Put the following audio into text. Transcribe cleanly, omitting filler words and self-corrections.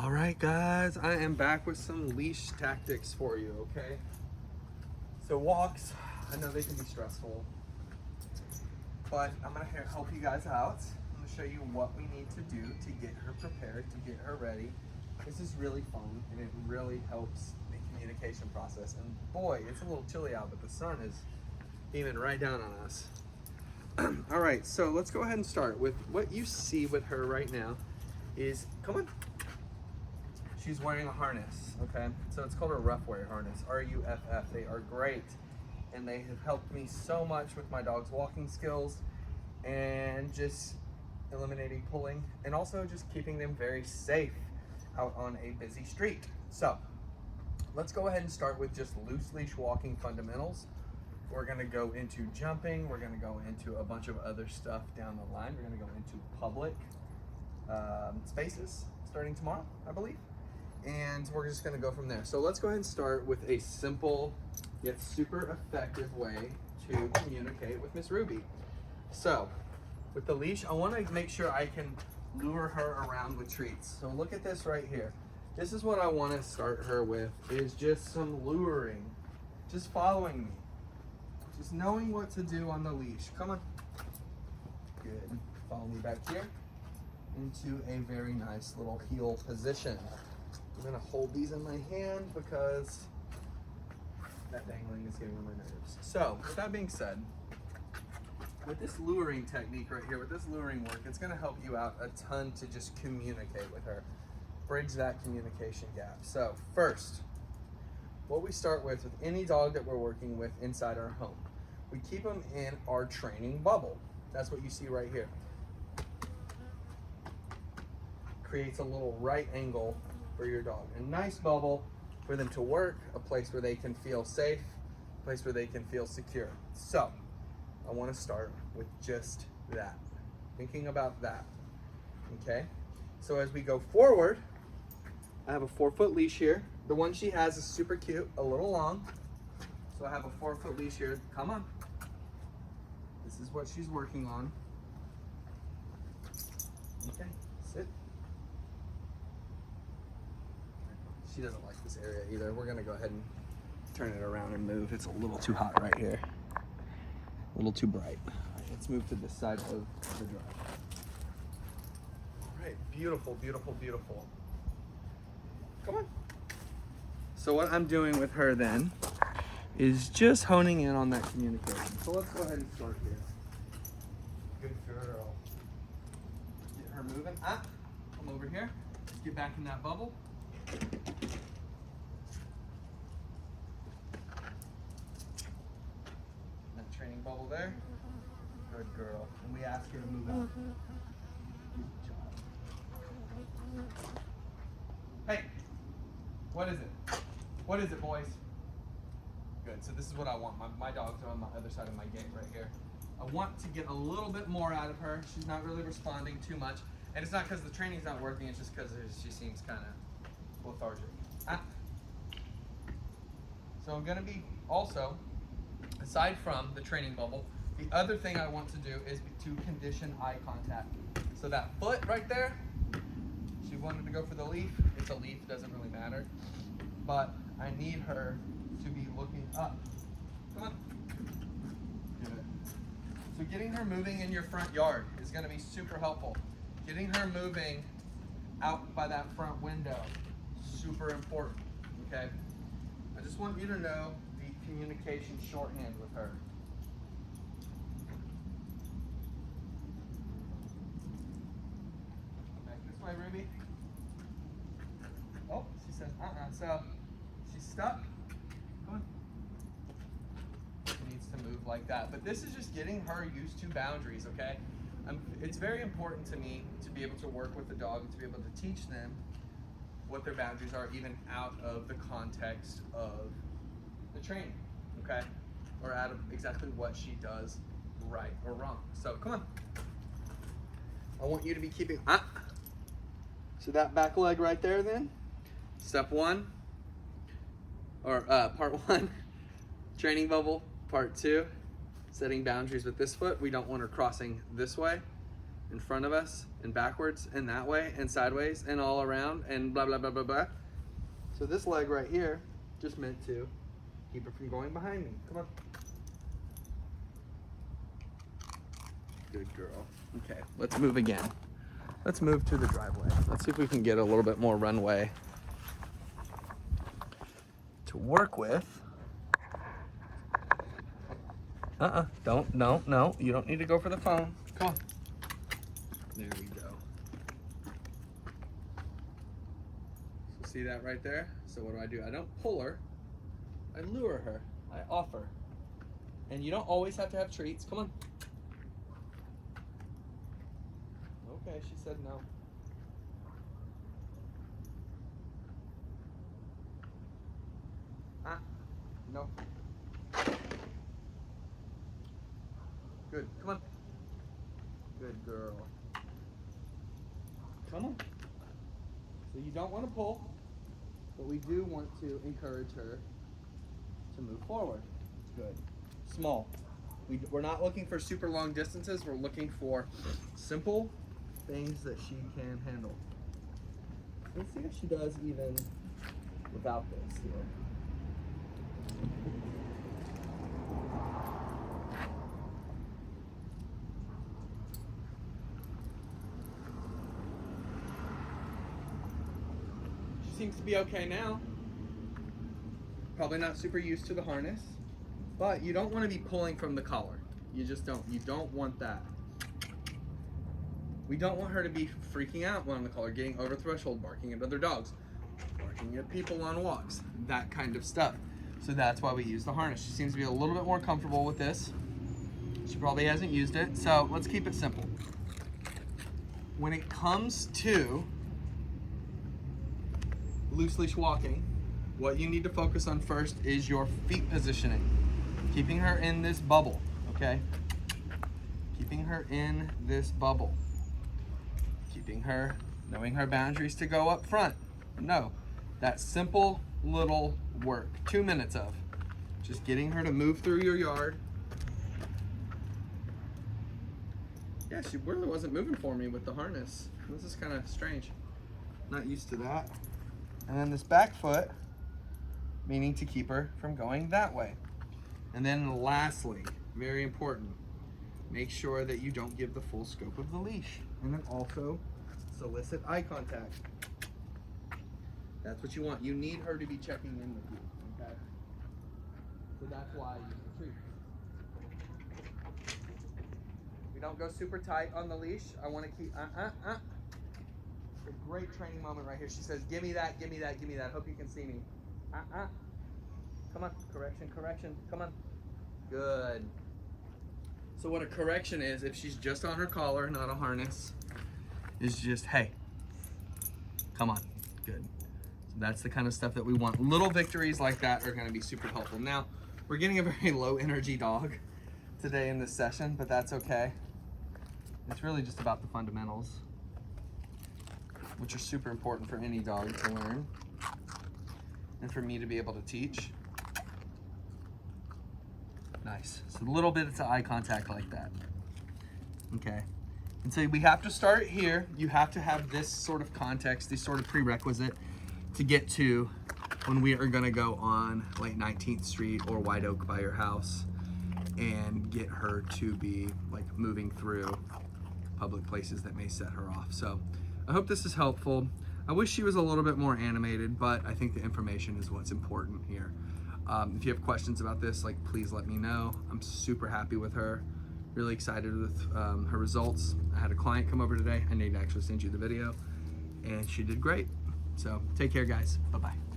All right, guys, I am back with some leash tactics for you, okay? So walks, I know they can be stressful, but I'm gonna help you guys out. I'm gonna show you what we need to do to get her prepared, to get her ready. This is really fun, and it really helps the communication process. And boy, it's a little chilly out, but the sun is beaming right down on us. All right, so let's go ahead and start with what you see with her right now is, come on. She's wearing a harness, okay? So it's called a rough wear harness, R-U-F-F. They are great, and they have helped me so much with my dog's walking skills and just eliminating pulling and also just keeping them very safe out on a busy street. So let's go ahead and start with just loose leash walking fundamentals. We're gonna go into jumping. We're gonna go into a bunch of other stuff down the line. We're gonna go into public spaces starting tomorrow, I believe. And we're just gonna go from there. So let's go ahead and start with a simple yet super effective way to communicate with Miss Ruby. So with the leash, I wanna make sure I can lure her around with treats. So look at this right here. This is what I wanna start her with, is just some luring, just following me. Just knowing what to do on the leash. Come on. Good. Follow me back here into a very nice little heel position. I'm gonna hold these in my hand because that dangling is getting on my nerves. So, with that being said, with this luring technique right here, with this luring work, it's gonna help you out a ton to just communicate with her. Bridge that communication gap. So, first, what we start with any dog that we're working with inside our home, we keep them in our training bubble. That's what you see right here. Creates a little right angle for your dog. A nice bubble for them to work, a place where they can feel safe, a place where they can feel secure. So, I want to start with just that. Thinking about that, okay? So as we go forward, I have a 4-foot leash here. The one she has is super cute, a little long. So I have a 4-foot leash here. Come on. This is what she's working on. Okay, sit. She doesn't like this area either. We're gonna go ahead and turn it around and move. It's a little too hot right here. A little too bright. All right, let's move to this side of the drive. All right, beautiful, beautiful, beautiful. Come on. So what I'm doing with her then is just honing in on that communication. So let's go ahead and start here. Good girl. Get her moving. Come over here. Let's get back in that bubble. That training bubble there. Good girl. And we ask her to move out. Good job. Hey, what is it? What is it, boys? Good, so this is what I want. My dogs are on the other side of my gate right here. I want to get a little bit more out of her. She's not really responding too much. And it's not because the training's not working, it's just because she seems kind of lethargic. So I'm gonna be also, aside from the training bubble, the other thing I want to do is to condition eye contact. So that foot right there, she wanted to go for the leaf. It's a leaf, doesn't really matter. But I need her to be looking up. Come on. Good. So getting her moving in your front yard is gonna be super helpful. Getting her moving out by that front window, super important, okay? I just want you to know the communication shorthand with her. Back this way, Ruby. Oh, she says, so she's stuck. Come on. She needs to move like that. But this is just getting her used to boundaries, okay? It's very important to me to be able to work with the dog and to be able to teach them what their boundaries are, even out of the context of the training, okay? Or out of exactly what she does right or wrong. So come on. I want you to be keeping, so that back leg right there then, step one, or part one, training bubble. Part two, setting boundaries with this foot. We don't want her crossing this way. in front of us and backwards and that way and sideways and all around and blah, blah, blah, blah, blah. So this leg right here just meant to keep her from going behind me. Come on. Good girl. Okay, let's move again. Let's move to the driveway. Let's see if we can get a little bit more runway to work with. No, you don't need to go for the phone. Come on. There we go. So see that right there? So what do? I don't pull her, I lure her, I offer. And you don't always have to have treats. Come on. Okay, she said no. No. Good, come on. Good girl. Come on. So you don't want to pull, but we do want to encourage her to move forward. Good. Small. We're not looking for super long distances. We're looking for simple things that she can handle. Let's see if she does even without this here. She seems to be okay now. Probably not super used to the harness, but you don't want to be pulling from the collar. You just don't. You don't want that. We don't want her to be freaking out on the collar, getting over threshold, barking at other dogs, barking at people on walks, that kind of stuff. So that's why we use the harness. She seems to be a little bit more comfortable with this. She probably hasn't used it, so let's keep it simple. When it comes to loose leash walking, what you need to focus on first is your feet positioning. Keeping her in this bubble, okay? Keeping her in this bubble. Keeping her, knowing her boundaries to go up front. No, that simple little work, 2 minutes of just getting her to move through your yard. Yeah, she really wasn't moving for me with the harness. This is kind of strange. Not used to that. And then this back foot, meaning to keep her from going that way. And then lastly, very important, make sure that you don't give the full scope of the leash. And then also solicit eye contact. That's what you want. You need her to be checking in with you, okay? So that's why I use the treat. We don't go super tight on the leash. I want to keep, A great training moment right here. She says, give me that, give me that, give me that. Hope you can see me. Come on, correction, correction, come on. Good. So what a correction is, if she's just on her collar, not a harness, is just, hey, come on, good. So that's the kind of stuff that we want. Little victories like that are gonna be super helpful. Now, we're getting a very low energy dog today in this session, but that's okay. It's really just about the fundamentals, which are super important for any dog to learn and for me to be able to teach. Nice. So a little bit of eye contact like that. Okay. And so we have to start here. You have to have this sort of context, this sort of prerequisite to get to when we are gonna go on like 19th Street or White Oak by your house and get her to be like moving through public places that may set her off. So I hope this is helpful. I wish she was a little bit more animated, but I think the information is what's important here. If you have questions about this, like, please let me know. I'm super happy with her. Really excited with her results. I had a client come over today. I need to actually send you the video, and she did great. So take care, guys. Bye-bye.